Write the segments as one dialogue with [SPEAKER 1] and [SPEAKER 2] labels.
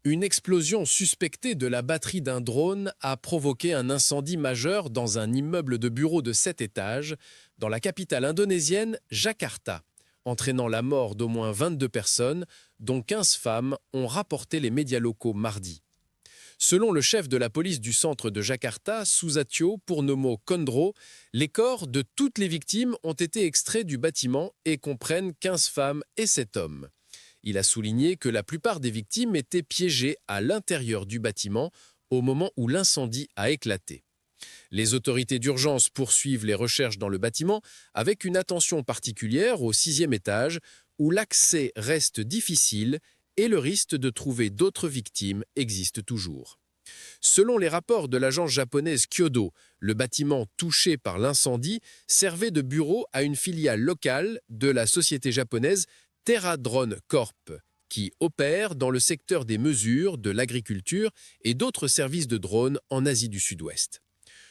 [SPEAKER 1] Une explosion suspectée de la batterie d'un drone a provoqué un incendie majeur dans un immeuble de bureaux de 7 étages dans la capitale indonésienne, Jakarta, entraînant la mort d'au moins 22 personnes, dont 15 femmes, ont rapporté les médias locaux mardi. Selon le chef de la police du centre de Jakarta, Susatyo Purnomo Kondro, les corps de toutes les victimes ont été extraits du bâtiment et comprennent 15 femmes et 7 hommes. Il a souligné que la plupart des victimes étaient piégées à l'intérieur du bâtiment au moment où l'incendie a éclaté. Les autorités d'urgence poursuivent les recherches dans le bâtiment avec une attention particulière au 6e étage où l'accès reste difficile et le risque de trouver d'autres victimes existe toujours. Selon les rapports de l'agence japonaise Kyodo, le bâtiment touché par l'incendie servait de bureau à une filiale locale de la société japonaise Terra Drone Corp, qui opère dans le secteur des mesures, de l'agriculture et d'autres services de drones en Asie du Sud-Ouest.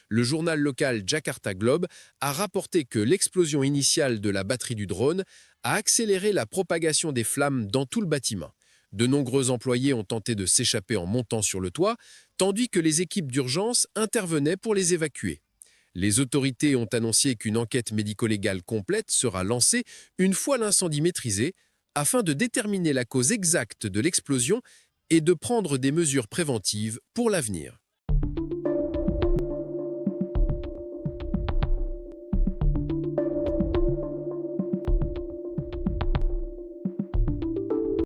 [SPEAKER 1] Le journal local Jakarta Globe a rapporté que l'explosion initiale de la batterie du drone a accéléré la propagation des flammes dans tout le bâtiment. De nombreux employés ont tenté de s'échapper en montant sur le toit, tandis que les équipes d'urgence intervenaient pour les évacuer. Les autorités ont annoncé qu'une enquête médico-légale complète sera lancée une fois l'incendie maîtrisé, afin de déterminer la cause exacte de l'explosion et de prendre des mesures préventives pour l'avenir.